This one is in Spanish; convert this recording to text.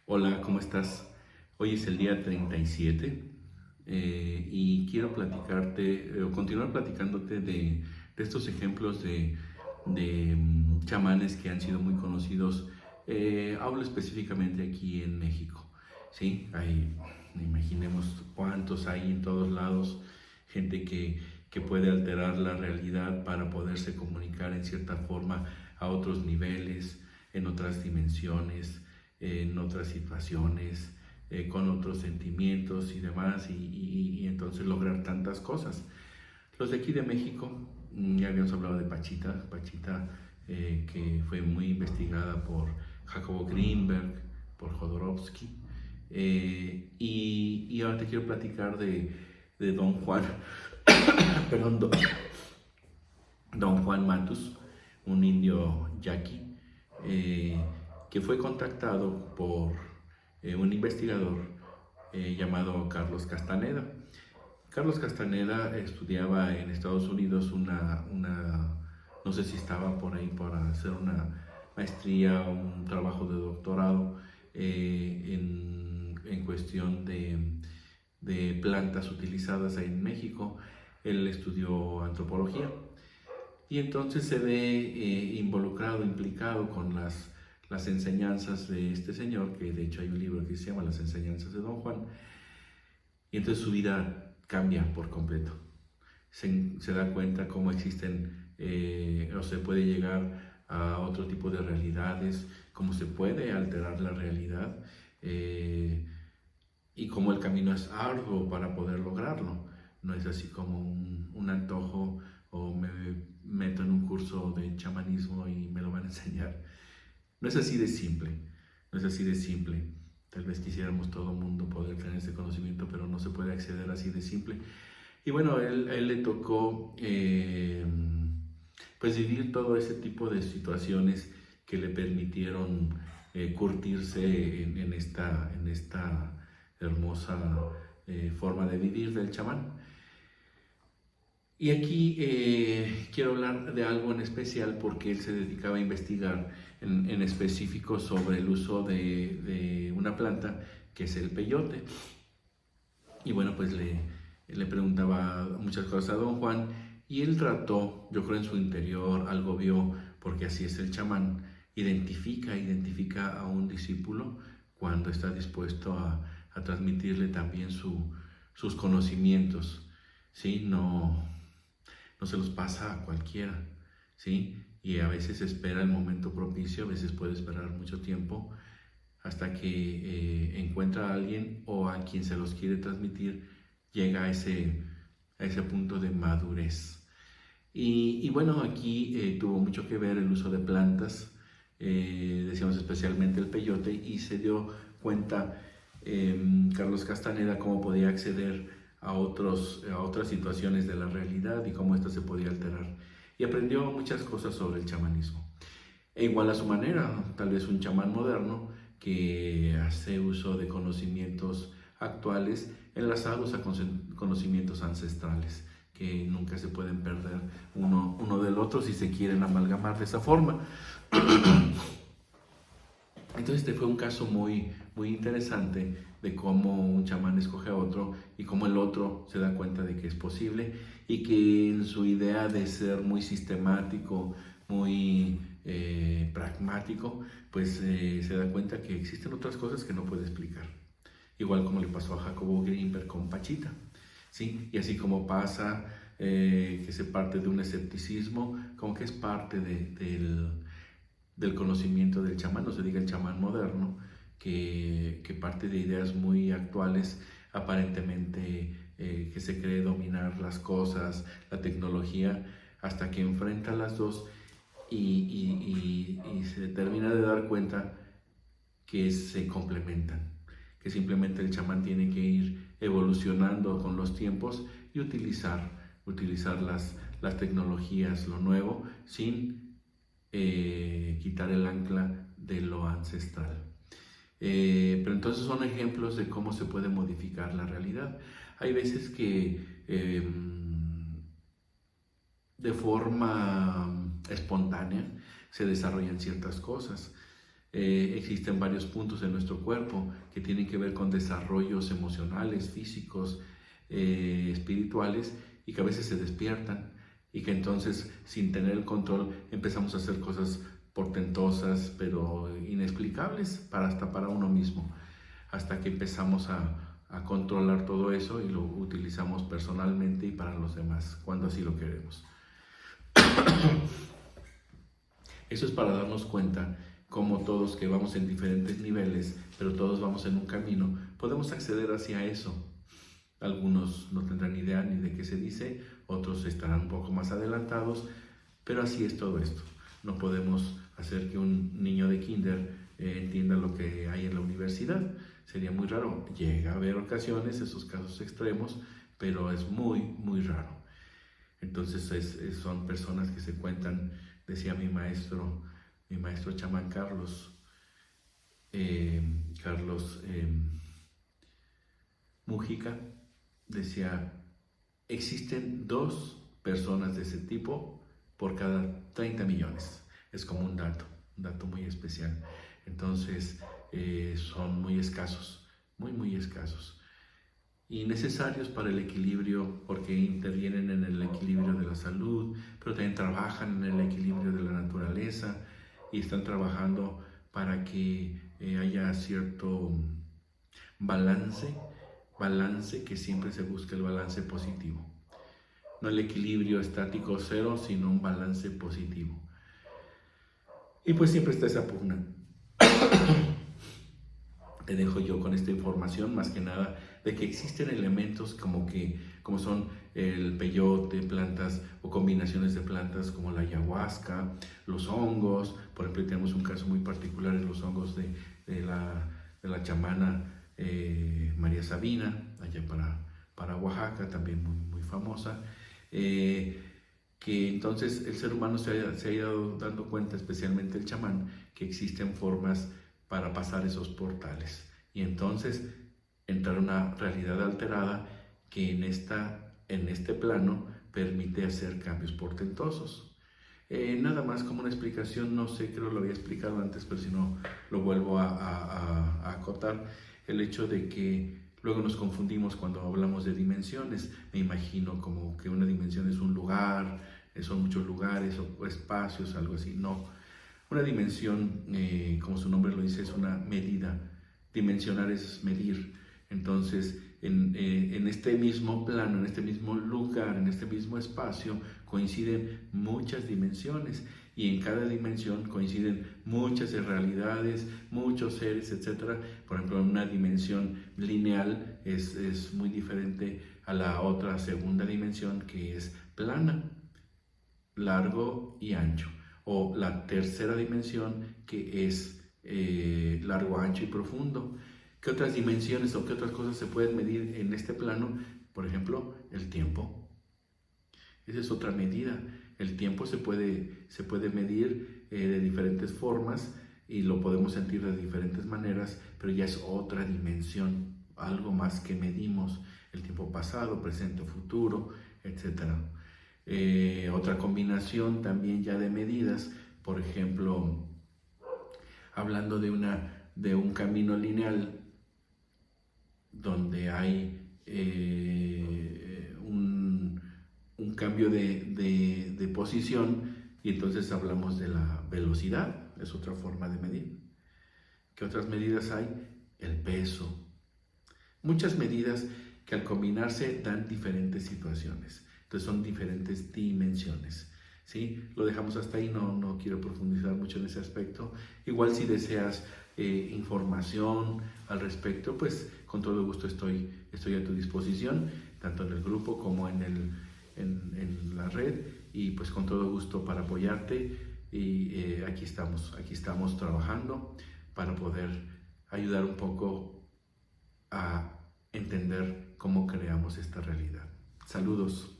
Hola, ¿cómo estás? Hoy es el día 37 y quiero platicarte o continuar platicándote de estos ejemplos de chamanes que han sido muy conocidos. Hablo específicamente aquí en México, ¿sí? Imaginemos cuántos hay en todos lados, gente que puede alterar la realidad para poderse comunicar en cierta forma a otros niveles, en otras dimensiones, en otras situaciones, con otros sentimientos y demás, y entonces lograr tantas cosas. Los de aquí de México, ya habíamos hablado de Pachita, que fue muy investigada por Jacobo Greenberg, por Jodorowsky, y ahora te quiero platicar de Don Juan, perdón, Don Juan Matus, un indio yaqui, eh, que fue contactado por un investigador llamado Carlos Castaneda. Carlos Castaneda estudiaba en Estados Unidos no sé si estaba por ahí para hacer una maestría o un trabajo de doctorado en cuestión de plantas utilizadas ahí en México. Él estudió antropología y entonces se ve involucrado, implicado con las enseñanzas de este señor, que de hecho hay un libro que se llama Las enseñanzas de Don Juan, y entonces su vida cambia por completo. Se da cuenta cómo existen o se puede llegar a otro tipo de realidades, cómo se puede alterar la realidad y cómo el camino es arduo para poder lograrlo. No es así como un antojo o me meto en un curso de chamanismo y me lo van a enseñar. No es así de simple, no es así de simple. Tal vez quisiéramos todo el mundo poder tener ese conocimiento, pero no se puede acceder así de simple. Y bueno, a él le tocó pues vivir todo ese tipo de situaciones que le permitieron curtirse en esta hermosa forma de vivir del chamán. Y aquí quiero hablar de algo en especial porque él se dedicaba a investigar en específico sobre el uso de una planta que es el peyote. Y bueno, pues le preguntaba muchas cosas a Don Juan y él trató, yo creo en su interior, algo vio, porque así es el chamán, identifica a un discípulo cuando está dispuesto a transmitirle también sus conocimientos, ¿sí? No se los pasa a cualquiera, ¿sí? Y a veces espera el momento propicio, a veces puede esperar mucho tiempo hasta que encuentra a alguien o a quien se los quiere transmitir, llega a ese punto de madurez. Y bueno, aquí tuvo mucho que ver el uso de plantas, decíamos especialmente el peyote, y se dio cuenta Carlos Castaneda cómo podía acceder a otras situaciones de la realidad y cómo ésta se podía alterar. Y aprendió muchas cosas sobre el chamanismo. E igual a su manera, tal vez un chamán moderno que hace uso de conocimientos actuales enlazados a conocimientos ancestrales que nunca se pueden perder uno del otro si se quieren amalgamar de esa forma. Entonces este fue un caso muy interesante de cómo un chamán escoge a otro y cómo el otro se da cuenta de que es posible y que en su idea de ser muy sistemático, muy pragmático, pues se da cuenta que existen otras cosas que no puede explicar. Igual como le pasó a Jacobo Greenberg con Pachita, ¿sí? Y así como pasa que se parte de un escepticismo, como que es parte del conocimiento del chamán, no se diga el chamán moderno, que parte de ideas muy actuales, aparentemente que se cree dominar las cosas, la tecnología, hasta que enfrenta las dos y se termina de dar cuenta que se complementan, que simplemente el chamán tiene que ir evolucionando con los tiempos y utilizar las tecnologías, lo nuevo, sin quitar el ancla de lo ancestral. Pero entonces son ejemplos de cómo se puede modificar la realidad. Hay veces que de forma espontánea se desarrollan ciertas cosas. Existen varios puntos en nuestro cuerpo que tienen que ver con desarrollos emocionales, físicos, espirituales, y que a veces se despiertan y que entonces, sin tener el control, empezamos a hacer cosas portentosas pero inexplicables hasta para uno mismo, hasta que empezamos a controlar todo eso y lo utilizamos personalmente y para los demás, cuando así lo queremos. Eso es para darnos cuenta cómo todos, que vamos en diferentes niveles, pero todos vamos en un camino, podemos acceder hacia eso. Algunos no tendrán idea ni de qué se dice, otros estarán un poco más adelantados, pero así es todo esto. No podemos hacer que un niño de kinder entienda lo que hay en la universidad. Sería muy raro. Llega a haber ocasiones, esos casos extremos, pero es muy, muy raro. Entonces son personas que se cuentan, decía mi maestro chamán Carlos Mujica, decía, existen 2 personas de ese tipo por cada 30 millones. Es como un dato muy especial. Entonces son muy escasos, muy, muy escasos. Y necesarios para el equilibrio, porque intervienen en el equilibrio de la salud, pero también trabajan en el equilibrio de la naturaleza y están trabajando para que haya cierto balance, que siempre se busca el balance positivo. No el equilibrio estático cero, sino un balance positivo. Y pues siempre está esa pugna. Te dejo yo con esta información, más que nada, de que existen elementos como son el peyote, plantas o combinaciones de plantas como la ayahuasca, los hongos. Por ejemplo, tenemos un caso muy particular en los hongos de la chamana María Sabina, allá para Oaxaca, también muy, muy famosa, que entonces el ser humano se ha ido dando cuenta, especialmente el chamán, que existen formas para pasar esos portales y entonces entrar a una realidad alterada que en este plano permite hacer cambios portentosos. Nada más como una explicación, no sé, creo lo había explicado antes, pero si no lo vuelvo a acotar, el hecho de que luego nos confundimos cuando hablamos de dimensiones. Me imagino como que una dimensión es un lugar, son muchos lugares o espacios, algo así. No, una dimensión, como su nombre lo dice, es una medida. Dimensionar es medir. Entonces, en este mismo plano, en este mismo lugar, en este mismo espacio, coinciden muchas dimensiones y en cada dimensión coinciden muchas realidades, muchos seres, etc. Por ejemplo, en una dimensión lineal es muy diferente a la otra segunda dimensión, que es plana, largo y ancho, o la tercera dimensión, que es largo, ancho y profundo. ¿Qué otras dimensiones o qué otras cosas se pueden medir en este plano? Por ejemplo, el tiempo. Esa es otra medida. El tiempo se puede medir de diferentes formas y lo podemos sentir de diferentes maneras, pero ya es otra dimensión, algo más que medimos. El tiempo pasado, presente, futuro, etc. Otra combinación también ya de medidas, por ejemplo, hablando de un camino lineal donde hay un cambio de posición, y entonces hablamos de la velocidad, es otra forma de medir. ¿Qué otras medidas hay? El peso. Muchas medidas que al combinarse dan diferentes situaciones. Entonces son diferentes dimensiones, ¿sí? Lo dejamos hasta ahí, no quiero profundizar mucho en ese aspecto. Igual si deseas información al respecto, pues con todo gusto estoy a tu disposición, tanto en el grupo como en la red, y pues con todo gusto para apoyarte. Y aquí estamos trabajando para poder ayudar un poco a entender cómo creamos esta realidad. Saludos.